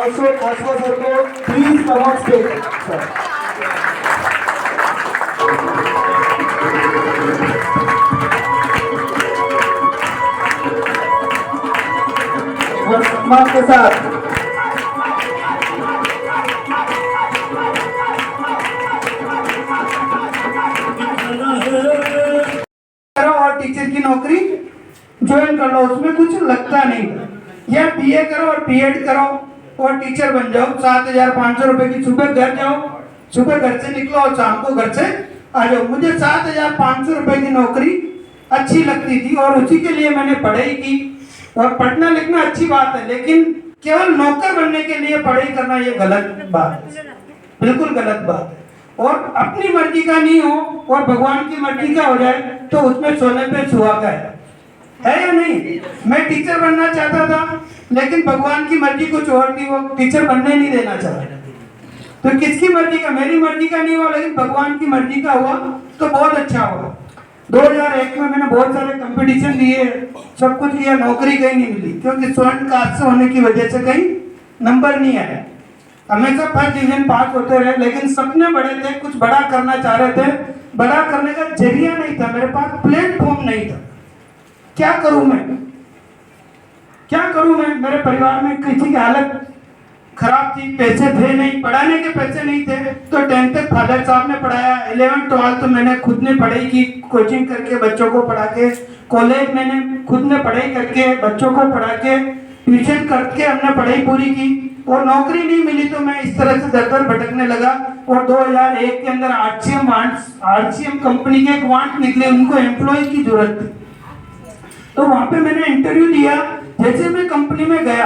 also Cosmo sir को please come on stage, sir. सम्मान के साथ और टीचर की नौकरी ज्वाइन कर लो, उसमें कुछ लगता नहीं। या बीए करो और बीएड करो और टीचर बन जाओ, 7,500 रुपए की, सुबह घर जाओ, सुबह घर से निकलो और शाम को घर से आ जाओ। मुझे 7,500 रुपए की नौकरी अच्छी लगती थी और उसी के लिए मैंने पढ़ाई की। और पढ़ना लिखना अच्छी बात है, लेकिन केवल नौकर बनने के लिए पढ़ाई करना ये गलत बात है, बिल्कुल गलत बात है। और अपनी मर्जी का नहीं हो और भगवान की मर्जी का हो जाए तो उसमें सोने पे सुहागा है या नहीं? मैं टीचर बनना चाहता था, लेकिन भगवान की मर्जी कुछ और थी, वो टीचर बनने नहीं देना चाहा। तो किसकी मर्जी का? मेरी मर्जी का नहीं हुआ, लेकिन भगवान की मर्जी का हुआ तो बहुत अच्छा हुआ। 2001 में मैंने बहुत सारे कंपटीशन दिए, सब कुछ किया, नौकरी कहीं नहीं मिली, क्योंकि स्वर्ण कास्ट से होने की वजह से कहीं नंबर नहीं आया। हमेशा फर्स्ट डिवीजन पास होते रहे, लेकिन सपने बड़े थे, कुछ बड़ा करना चाह रहे थे, बड़ा करने का जरिया नहीं था, मेरे पास प्लेटफॉर्म नहीं था। क्या करूं मैं, क्या करूं मैं? मेरे परिवार में किसी की हालत खराब थी, पैसे थे नहीं, पढ़ाने के पैसे नहीं थे, तो 10th तक फादर साहब ने पढ़ाया, 11th 12th तो मैंने खुद ने पढ़ाई की, कोचिंग करके बच्चों को पढ़ा के, कॉलेज मैंने खुद ने पढ़ाई करके बच्चों को पढ़ा के, ट्यूशन करके हमने पढ़ाई पूरी की। और नौकरी नहीं मिली तो मैं इस तरह से दर दर भटकने लगा। और 2001 के अंदर आरसीएम कंपनी के एक वांट निकले, उनको एम्प्लॉय की जरूरत थी, तो वहां पे मैंने इंटरव्यू दिया। जैसे मैं कंपनी में गया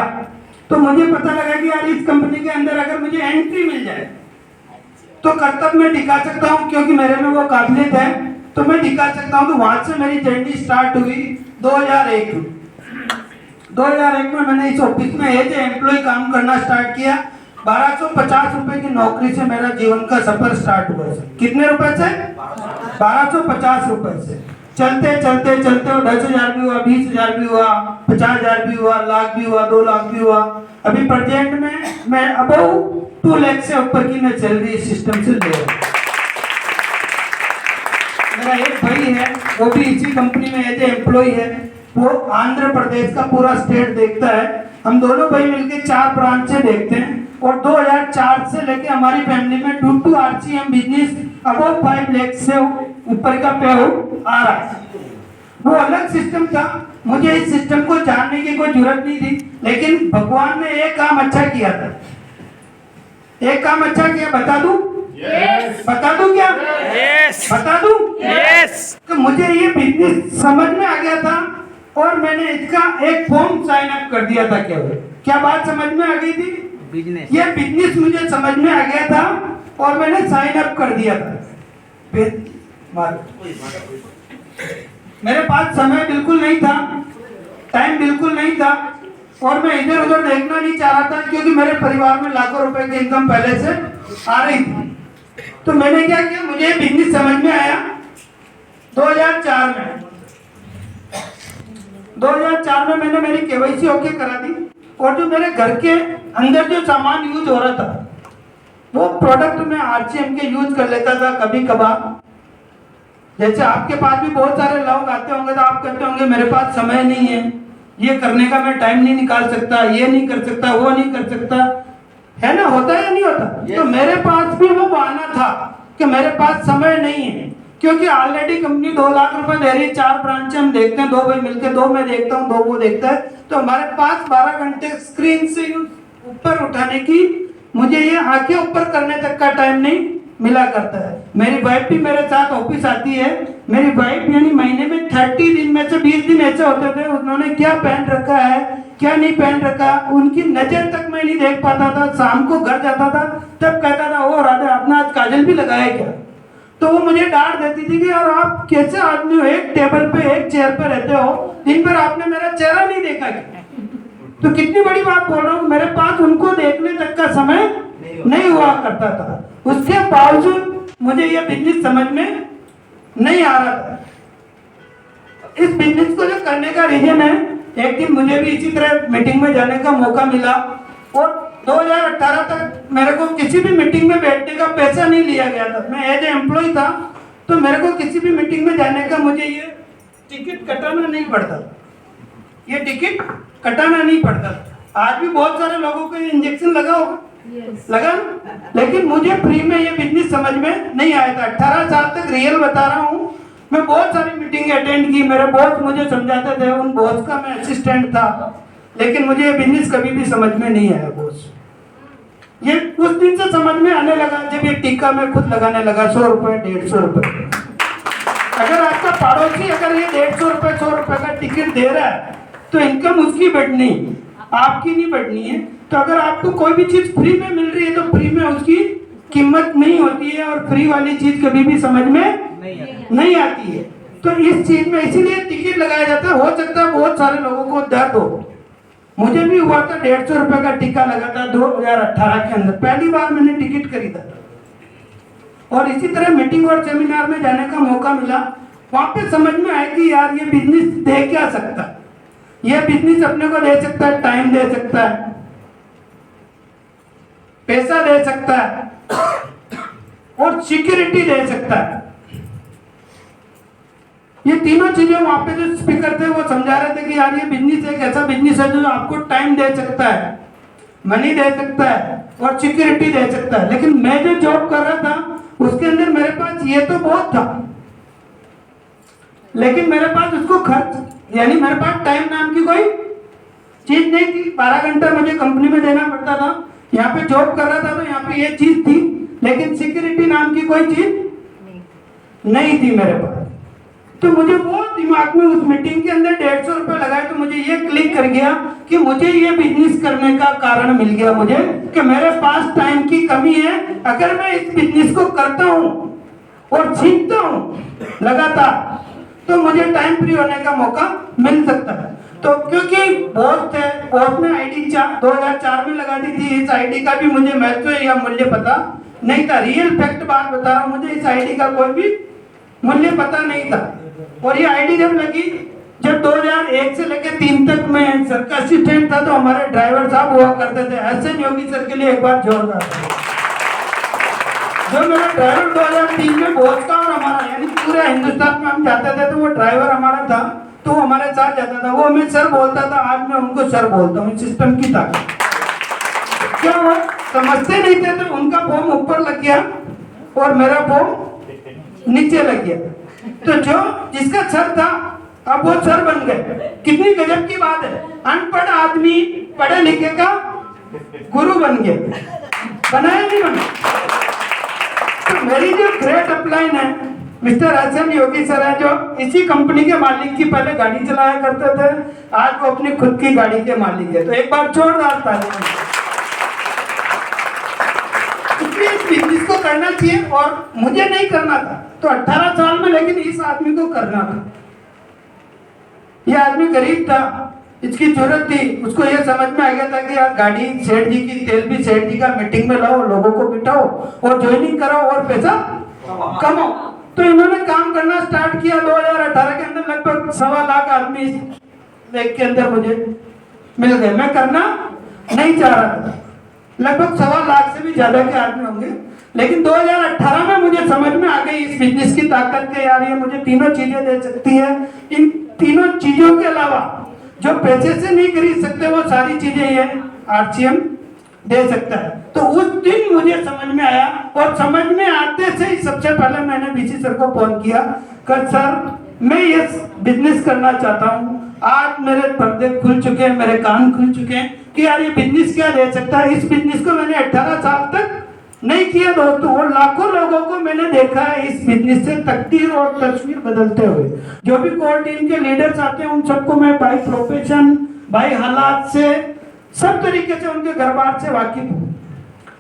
तो मुझे पता लगा कि यार इस कंपनी के अंदर अगर मुझे एंट्री मिल जाए तो कर्तव्य मैं दिखा सकता हूँ, क्योंकि मेरे में वो काबिलियत है, तो मैं दिखा सकता हूँ। तो वहां से मेरी जर्नी स्टार्ट हुई 2001 में मैंने इस ऑफिस में एज ए एम्प्लॉय काम करना स्टार्ट किया। 1250 रुपए की नौकरी से मेरा जीवन का सफर स्टार्ट हुआ। कितने रुपए से? 1250 रुपए से। चलते चलते चलते 10,000 भी हुआ, 20,000 भी हुआ, 50,000 भी हुआ, लाख भी हुआ, 2 लाख भी हुआ। अभी प्रेजेंट में मैं अबव 2 लाख से ऊपर की मैं सैलरी सिस्टम से ले रहा हूँ। मेरा एक भाई है, वो भी इसी कंपनी में एज ए एम्प्लॉय है, वो आंध्र प्रदेश का पूरा स्टेट देखता है। हम दोनों भाई मिलकर 4 ब्रांच से देखते हैं और 2004 से लेके हमारी फैमिली में due to RCM business above 5 lakh से ऊपर का पे आ रहा है। वो अलग सिस्टम था, मुझे इस सिस्टम को जानने की कोई जरूरत नहीं थी, लेकिन भगवान ने एक काम अच्छा किया था। एक काम अच्छा किया, बता दूं? Yes. बता दूं क्या? Yes. बता दूं? Yes. तो मुझे ये बिजनेस समझ में आ गया था और मैंने इसका एक फॉर्म साइन अप कर दिया था। क्या बात समझ में आ गई थी? बिजनेस, ये बिजनेस मुझे समझ में आ गया था और मैंने साइन अप कर दिया था। मेरे पास समय बिल्कुल नहीं था, टाइम बिल्कुल नहीं था और मैं इधर उधर देखना नहीं चाह रहा था, क्योंकि मेरे परिवार में लाखों रुपए की इनकम पहले से आ रही थी। तो मैंने क्या किया, मुझे बिजनेस समझ में आया 2004 में मैंने मेरी केवाईसी ओके करा दी और जो मेरे घर के अंदर जो सामान यूज हो रहा था वो प्रोडक्ट में आरसीएम के यूज कर लेता था कभी कभार। जैसे आपके पास भी बहुत सारे लोग आते होंगे तो आप कहते होंगे मेरे पास समय नहीं है, ये करने का मैं टाइम नहीं निकाल सकता, ये नहीं कर सकता, वो नहीं कर सकता, है ना? होता है या नहीं होता? तो मेरे पास भी वो बहाना था कि मेरे पास समय नहीं है, क्योंकि ऑलरेडी कंपनी 2 लाख रुपए दे रही है, 4 ब्रांच हम देखते हैं, 2 भाई मिलकर, 2 मैं देखता हूँ, 2 वो देखता है, तो हमारे पास 12 घंटे स्क्रीन से ऊपर उठाने की, मुझे ये आंखें ऊपर करने तक का टाइम नहीं मिला करता है। मेरी वाइफ भी मेरे साथ ऑफिस आती है, मेरी वाइफ यानी महीने में 30 दिन में से 20 दिन ऐसे होते थे उन्होंने क्या पहन रखा है क्या नहीं पहन रखा, उनकी नजर तक मैं नहीं देख पाता था। शाम को घर जाता था तब कहता था ओ राधा आपने आज काजल भी लगाया क्या? तो वो मुझे डांट देती थी कि यार आप कैसे आदमी हो, एक टेबल पे एक चेयर पे रहते हो, दिन भर आपने मेरा चेहरा नहीं देखा क्या? तो कितनी बड़ी बात बोल रहा हूँ, मेरे पास उनको देखने तक का समय नहीं हुआ करता था। उसके बावजूद मुझे ये बिजनेस समझ में नहीं आ रहा था। इस बिजनेस को जो करने का रीजन है, एक दिन मुझे भी इसी तरह मीटिंग में जाने का मौका मिला और 2018 तक मेरे को किसी भी मीटिंग में बैठने का पैसा नहीं लिया गया था। मैं एज ए एम्प्लॉय था, तो मेरे को किसी भी मीटिंग में जाने का मुझे ये टिकट कटाना नहीं पड़ता, ये टिकट कटाना नहीं पड़ता। आज भी बहुत सारे लोगों को इंजेक्शन लगा होगा, लगा, लेकिन मुझे फ्री में ये बिजनेस समझ में नहीं आया था। 18 साल तक रियल बता रहा हूँ, मैं बहुत सारी मीटिंग अटेंड की, मेरे बॉस मुझे समझाते थे, उन बॉस का मैं असिस्टेंट था, लेकिन मुझे ये बिजनेस कभी भी समझ में नहीं आया बॉस। ये उस दिन से समझ में आने लगा जब ये टीका मैं खुद लगाने लगा। 100 रुपए 150 रुपए, अगर आपका पड़ोसी अगर ये 150 रुपए 100 रुपए का टिकट दे रहा है तो इनकम उसकी बढ़नी, आपकी नहीं बढ़नी है। तो अगर आपको कोई भी चीज फ्री में मिल रही है तो फ्री में उसकी कीमत नहीं होती है, और फ्री वाली चीज कभी भी समझ में नहीं आती है। तो इस चीज में इसीलिए टिकट लगाया जाता है। हो सकता है बहुत सारे लोगों को दर्द हो, मुझे भी हुआ था। 150 रुपए का टिक्का लगा था 2018 के अंदर, पहली बार मैंने टिकट खरीदा था। और इसी तरह मीटिंग और सेमिनार में जाने का मौका मिला, वहां पे समझ में आया कि यार ये बिजनेस दे क्या सकता है। ये बिजनेस अपने को दे सकता है, टाइम दे सकता है, पैसा दे सकता है, और सिक्योरिटी दे सकता है। ये तीनों चीजें वहां पे जो स्पीकर थे वो समझा रहे थे कि यार ये बिजनेस एक ऐसा बिजनेस है जो आपको टाइम दे सकता है, मनी दे सकता है, और सिक्योरिटी दे सकता है। लेकिन मैं जो जॉब कर रहा था उसके अंदर मेरे पास ये तो बहुत था, लेकिन मेरे पास उसको खर्च, यानी मेरे पास टाइम नाम की कोई चीज नहीं थी। 12 घंटा मुझे कंपनी में देना पड़ता था, यहाँ पे जॉब कर रहा था तो यहाँ पे ये चीज थी, लेकिन सिक्योरिटी नाम की कोई चीज नहीं थी मेरे पास। तो मुझे वो दिमाग में उस मीटिंग के अंदर 150 रुपए लगाए तो मुझे ये क्लिक कर गया कि मुझे ये बिजनेस करने का कारण मिल गया मुझे, कि मेरे पास टाइम की कमी है। अगर मैं इस बिजनेस को करता हूँ और सीखता हूँ लगातार तो मुझे टाइम फ्री होने का मौका मिल सकता है। तो क्योंकि बॉस थे, बॉस ने आईडी 2004 में लगा दी थी। इस आईडी का भी मुझे महत्व या मूल्य पता नहीं था, रियल फैक्ट बात बता रहा हूँ, मुझे इस आईडी का कोई भी मूल्य पता नहीं था। और ये आईडी जब लगी, जब 2001 से लेकर 3 तक मैं सर का असिस्टेंट था, तो हमारे ड्राइवर साहब हुआ करते थे। एसएन योगी सर के लिए एक बार जोरदार। जो मेरा ड्राइवर 2003 में बॉस का और हमारा, यानी पूरे हिंदुस्तान में हम जाते थे तो वो ड्राइवर हमारा था, तो हमारे साथ जाता था। वो हमें सर बोलता था, आज मैं उनको सर बोलता हूँ। सिस्टम की ताकत क्या हुआ, समझते नहीं थे तो उनका फॉर्म ऊपर लग गया और मेरा फॉर्म नीचे लग गया। तो जो जिसका सर था अब वो सर बन गए। कितनी गजब की बात है, अनपढ़ आदमी पढ़े लिखे का गुरु बन गया, बनाया नहीं बना। तो मेरी जो ग्रेट अपलाइन है मिस्टर एसएन योगी सर है, जो इसी कंपनी के मालिक की पहले गाड़ी चलाया करते थे, आज वो अपनी खुद की गाड़ी के मालिक है। तो एक बार जोरदार ताली। इसलिए इस बिजनेस को करना चाहिए, और मुझे नहीं करना था तो 18 साल में, लेकिन इस आदमी को करना था। ये आदमी गरीब था, इसकी जरूरत थी, उसको ये समझ में आ गया था कि यार गाड़ी सेठ जी की, तेल भी सेठ जी का, मीटिंग में लाओ, लोगों को बिठाओ और ज्वाइनिंग कराओ और पैसा कमाओ। तो इन्होंने काम करना स्टार्ट किया। 2018 के अंदर लगभग 1.25 लाख आदमी इस लेक के अंदर मुझे मिल गए। मैं करना नहीं चाह रहा था, लगभग 1.25 लाख से भी ज्यादा के आदमी होंगे। लेकिन 2018 में मुझे समझ में आ गई इस बिजनेस की ताकत के, यार ये मुझे तीनों चीजें दे सकती है। इन तीनों चीजों के अलावा जो पैसे से नहीं खरीद सकते वो सारी चीजें ये आरसीएम दे सकता है। तो उस दिन मुझे समझ में आया, और समझ में आते से ही सबसे पहले मैंने बीसी सर को फोन किया कि सर मैं ये बिजनेस करना चाहता हूँ। आज मेरे पर्दे खुल चुके हैं, मेरे कान खुल चुके हैं कि यार ये बिजनेस क्या दे सकता है। इस बिजनेस को मैंने 18 साल तक नहीं किया दोस्तों, और लाखों लोगों को मैंने देखा है इस बिजनेस से तकदीर और तस्वीर बदलते हुए। जो भी कोर टीम के लीडर्स आते हैं उन सबको मैं बाय प्रोफेशन, बाय हालात से, सब तरीके से उनके घर बार से वाकिफ हूँ।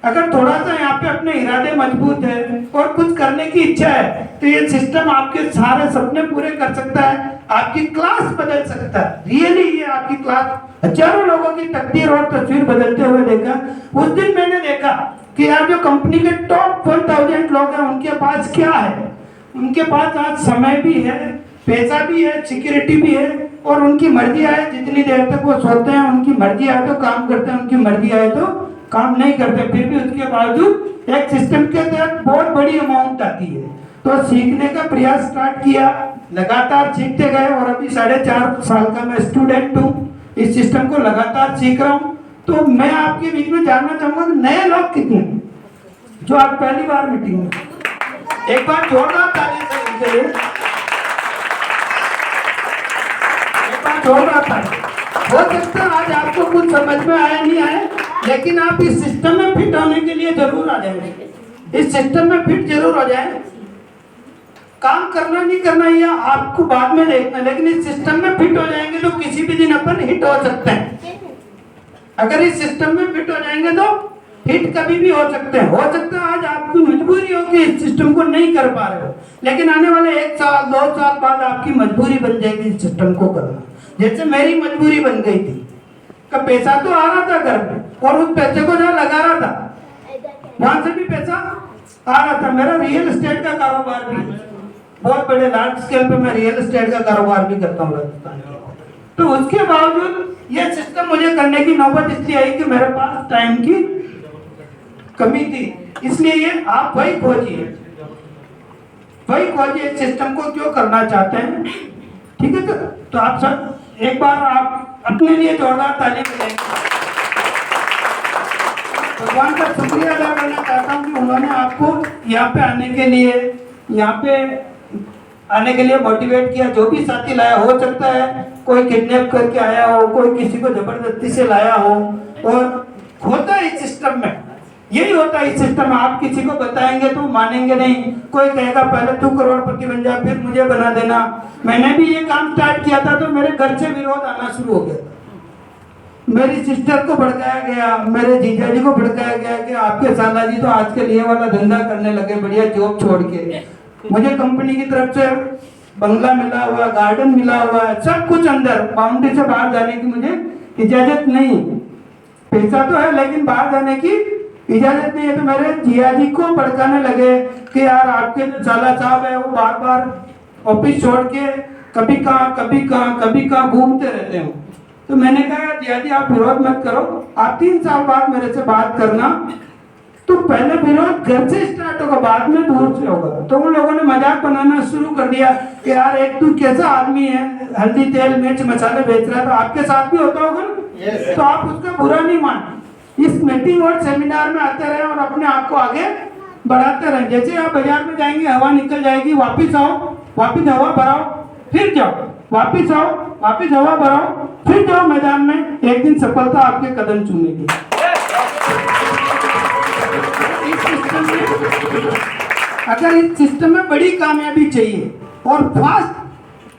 अगर थोड़ा सा यहाँ पे अपने इरादे मजबूत है और कुछ करने की इच्छा है तो ये सिस्टम आपके सारे सपने पूरे कर सकता है, आपकी क्लास बदल सकता है। रियली ये आपकी क्लास हजारों लोगों की तकदीर और तस्वीर बदलते हुए देखा। उस दिन मैंने देखा कि यार जो कंपनी के टॉप 1000 लोग हैं उनके पास क्या है। उनके पास आज समय भी है, पैसा भी है, सिक्योरिटी भी है, और उनकी मर्जी आए जितनी देर तक वो सोते हैं, उनकी मर्जी आए तो काम करते हैं, उनकी मर्जी आए तो काम नहीं करते, फिर भी उसके बावजूद एक सिस्टम के तहत बहुत बड़ी अमाउंट आती है। तो सीखने का प्रयास स्टार्ट किया, लगातार सीखते गए और अभी 4.5 साल का मैं स्टूडेंट हूँ, इस सिस्टम को लगातार सीख रहा हूँ। तो मैं आपके बीच में जानना चाहूंगा कि नए लोग कितने हैं जो आज पहली बार मीटिंग में, एक बार जोरदार ताली से इनके लिए, एक बार जोरदार ताली। हो सकता है आज आपको कुछ समझ में आया नहीं आए, लेकिन आप इस सिस्टम में फिट होने के लिए जरूर आ जाए, इस सिस्टम में फिट जरूर हो जाए। काम करना नहीं करना ये आपको बाद में देखना, लेकिन इस सिस्टम में फिट हो जाएंगे तो किसी भी दिन अपन हिट हो सकते हैं। अगर इस सिस्टम में फिट हो जाएंगे तो हिट कभी भी हो सकते हैं। हो सकता है आज आपकी मजबूरी हो कि इस सिस्टम को नहीं कर पा रहे हो, लेकिन आने वाले 1 साल 2 साल बाद आपकी मजबूरी बन जाएगी इस सिस्टम को करना। जैसे मेरी मजबूरी बन गई थी कि पैसा तो आ रहा था घर में और उस पैसे को जहाँ लगा रहा था वहां से भी पैसा आ रहा था। मेरा रियल एस्टेट का कारोबार भी, बहुत बड़े लार्ज स्केल पे मैं रियल एस्टेट का कारोबार भी करता हूँ राजस्थान के। तो उसके बावजूद ये सिस्टम मुझे करने की नौबत इसलिए आई कि मेरे पास टाइम की कमी थी। इसलिए ये आप वही खोजिए इस सिस्टम को क्यों करना चाहते हैं, ठीक है। तो आप सब एक बार आप अपने लिए जोरदार ताली बजाएंगे। भगवान का शुक्रिया अदा करना चाहता हूँ कि उन्होंने आपको यहाँ पे आने के लिए मोटिवेट किया। जो भी साथी लाया, हो सकता है कोई किडनैप करके आया हो, कोई किसी को जबरदस्ती से लाया हो, और होता है इस सिस्टम में, यही होता है इस सिस्टम में। आप किसी को बताएंगे तो मानेंगे नहीं, कोई कहेगा पहले तू करोड़पति बन जा फिर मुझे बना देना। मैंने भी ये काम स्टार्ट किया था तो मेरे घर से विरोध आना शुरू हो गया। मेरी सिस्टर को भड़काया गया, मेरे जीजा जी को भड़काया गया कि आपके साला जी तो आजकल ये वाला धंधा करने लगे, बढ़िया जॉब छोड़ के। मुझे कंपनी की तरफ से बंगला मिला हुआ, गार्डन मिला हुआ है, सब कुछ अंदर, बाउंड्री से बाहर जाने की मुझे इजाजत नहीं। पैसा तो है लेकिन बाहर जाने की इजाजत नहीं है। तो मेरे जिया जी को भड़काने लगे कि यार आपके जो साला साहब है वो बार बार ऑफिस छोड़ के कभी कहाँ घूमते रहते हो। तो मैंने कहा जिया जी आप विरोध मत करो, आप 3 साल बाद मेरे से बात करना। तो पहले विरोध घर से स्टार्ट होगा, बाद में दूर से होगा। तो उन लोगों ने मजाक बनाना शुरू कर दिया कि यार एक तू कैसा आदमी है, हल्दी तेल मिर्च मसाले बेच रहा है, तो आपके साथ भी होता होगा ना। तो आप उसका बुरा नहीं मान, इस मीटिंग और सेमिनार में आते रहे और अपने आप को आगे बढ़ाते रहे। जैसे आप बाजार में जाएंगे हवा निकल जाएगी, वापिस आओ, वापिस हवा भराओ, फिर जाओ, वापिस आओ, वापिस हवा भराओ, फिर जाओ मैदान में, एक दिन सफलता आपके कदम चूमेगी। अगर इस सिस्टम में बड़ी कामयाबी चाहिए और फास्ट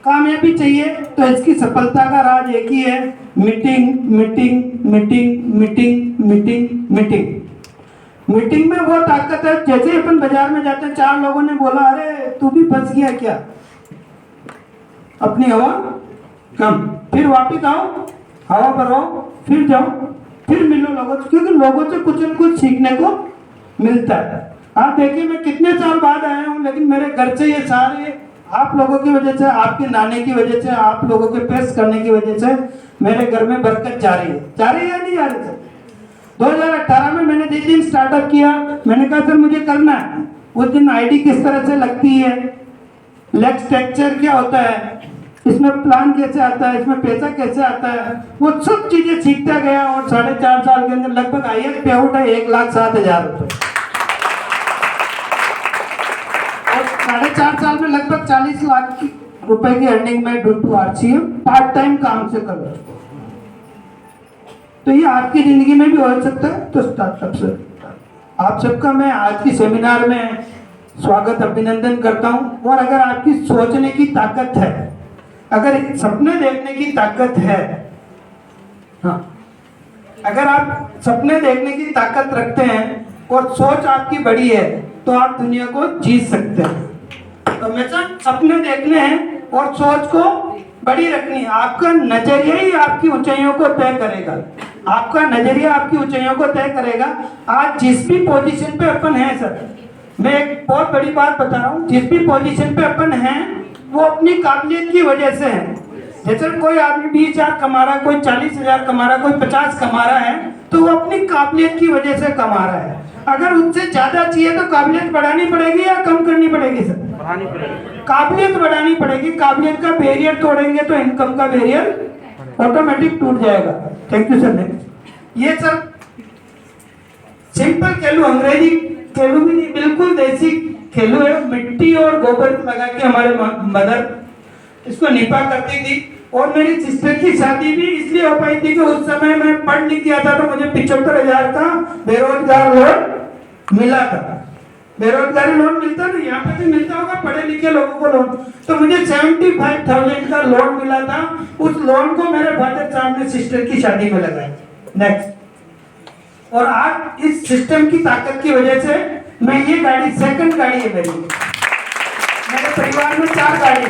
कामयाबी चाहिए तो इसकी सफलता का राज एक ही है, meeting meeting meeting meeting meeting meeting. Meeting में वो ताकत है। जैसे अपन बाजार में जाते हैं, 4 लोगों ने बोला अरे तू भी फंस गया क्या, अपनी हवा कम, फिर वापिस आओ, हवा भरो, फिर जाओ, फिर मिलो लोगों से, क्योंकि लोगों से कुछ न कुछ सीखने को मिलता है। आप देखिए मैं कितने साल बाद आया हूँ, लेकिन मेरे घर से ये सारे आप लोगों की वजह से, आपके नाने की वजह से, आप लोगों के पेश करने की वजह से मेरे घर में बरकत जा रही है या नहीं जा रही है। 2018 में मैंने जिस दिन स्टार्टअप किया, मैंने कहा सर मुझे करना है। उस दिन आईडी किस तरह से लगती है, लेग स्ट्रक्चर क्या होता है, इसमें प्लान कैसे आता है, इसमें पैसा कैसे आता है, वो सब चीजें सीखता गया। और 4.5 साल के अंदर लगभग हाईएस्ट पे आउट है 1,07,000 रुपए। और 4.5 साल में लगभग 40 लाख रुपए की अर्निंग में due to RCM part time काम से कर रहा हूं। तो ये आपकी जिंदगी में भी हो सकता है। तो स्टार्टअप से आप सबका मैं आज की सेमिनार में स्वागत अभिनंदन करता हूं। और अगर आपकी सोचने की ताकत है, अगर सपने देखने की ताकत है, हाँ, अगर आप सपने देखने की ताकत रखते हैं और सोच आपकी बड़ी है तो आप दुनिया को जीत सकते हैं। तो हमेशा सपने देखने हैं और सोच को बड़ी रखनी है। आपका नजरिया ही आपकी ऊंचाइयों को तय करेगा। आपका नजरिया आपकी ऊंचाइयों को तय करेगा। आज जिस भी पोजीशन पे अपन हैं सर, मैं एक बहुत बड़ी बात बता रहा हूँ, जिस भी पोजीशन पे अपन हैं वो अपनी काबिलियत की वजह से है। जैसे कोई आदमी 20,000 कमा रहा है, कोई 40,000 कमा रहा है, कोई 50 कमा रहा है, तो वो अपनी काबिलियत की वजह से कमा रहा है। अगर उससे ज्यादा चाहिए तो काबिलियत बढ़ानी पड़ेगी या कम करनी पड़ेगी सर? बढ़ानी पड़ेगी। काबिलियत बढ़ानी पड़ेगी। काबिलियत का बैरियर तोड़ेंगे तो इनकम का बैरियर ऑटोमेटिक टूट जाएगा। Thank you sir. नेक्स्ट, ये सर सिंपल खेलू, अंग्रेजी खेलू भी नहीं, बिल्कुल देसी खेलू है। मिट्टी और गोबर लगा के हमारे मदर इसको निपा करती थी। और मेरी सिस्टर की शादी भी इसलिए हो पाई थी कि उस समय मैं पढ़ लिख गया था, तो मुझे 75,000 का बेरोजगार लोन मिला था। बेरोजगारी लोन मिलता ना, यहाँ पे भी मिलता होगा पढ़े लिखे लोगों को लोन। तो मुझे 75,000 का लोन मिला था। उस लोन को मेरे फादर साहब ने सिस्टर की शादी में लगाया। नेक्स्ट, और आज इस सिस्टम की ताकत की वजह से मैं ये गाड़ी, सेकंड गाड़ी है मेरी। मेरे परिवार में 4 गाड़ी,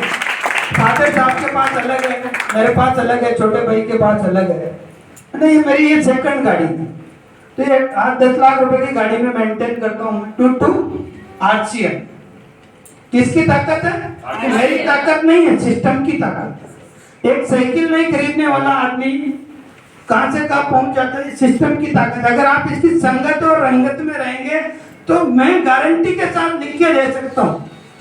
फादर साहब के पास अलग है, मेरे पास अलग है, छोटे भाई के पास अलग है। नहीं, मेरी ये सेकंड गाड़ी है। तो ये 8-10 लाख रुपए की गाड़ी में मेंटेन करता हूँ। To RCM. किसकी ताकत है? मेरी ताकत नहीं है, सिस्टम की ताकत। एक साइकिल नहीं खरीदने वाला आदमी कहां से कहां पहुंच जाता है, सिस्टम की ताकत। अगर आप इसकी संगत और रंगत में रहेंगे तो मैं गारंटी के साथ लिख के दे सकता हूं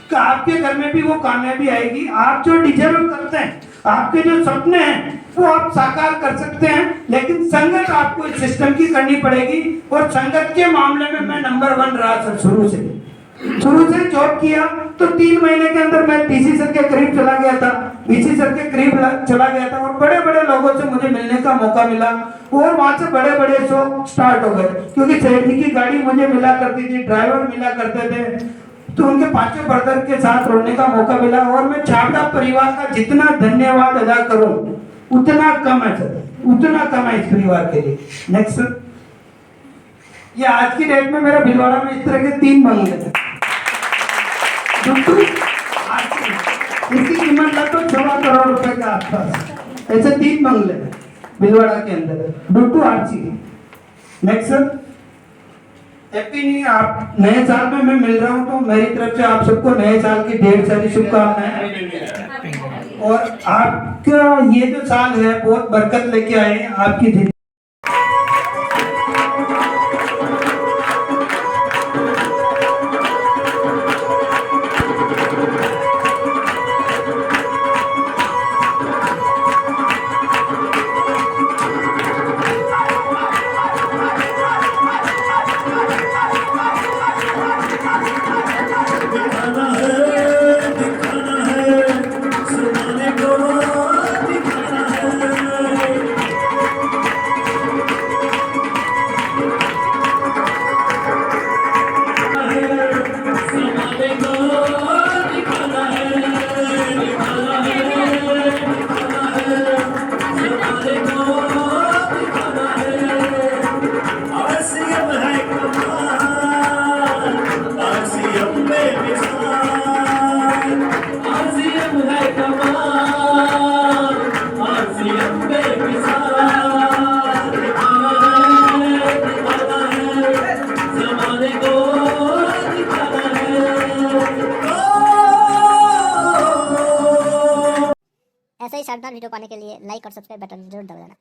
कि आपके घर में भी वो कामयाबी आएगी। आप जो डिजर्व करते हैं, आपके जो सपने हैं, वो आप साकार कर सकते हैं। लेकिन संगत आपको इस सिस्टम की करनी पड़ेगी। और संगत के मामले में मैं नंबर 1 रहा सर। शुरू से जॉब किया तो 3 महीने के अंदर मैं डीसी सर के करीब चला गया था, वीसी सर के करीब चला गया था। और बड़े बड़े लोगों से मुझे मिलने का मौका मिला। और वहां से बड़े बड़े शो स्टार्ट हो गए, क्योंकि सेठ जी की गाड़ी मुझे मिला करती थी, ड्राइवर मिला करते थे। तो उनके 5 ब्रदर के साथ रहने का मौका मिला। और मैं छाबड़ा परिवार का जितना धन्यवाद अदा करूं उतना कम है सर, उतना कम है इस परिवार के लिए। नेक्स्ट, ये आज की डेट में मेरा भिलवाड़ा में इस तरह के 3 बंगले थे। इसकी कीमत लगभग 1.25 करोड़ रुपए के आसपास। ऐसे 3 बंगले हैं भिलवाड़ा के अंदर, डूटू RC. Next sir, happy new year. आप नए साल में मैं मिल रहा हूं, तो मेरी तरफ से आप सबको नए साल की ढेर सारी शुभकामनाएं। और आपका ये जो साल है बहुत बरकत लेके आए आपकी जिंदगी। ऐसे ही शानदार वीडियो पाने के लिए लाइक और सब्सक्राइब बटन जरूर दबाना।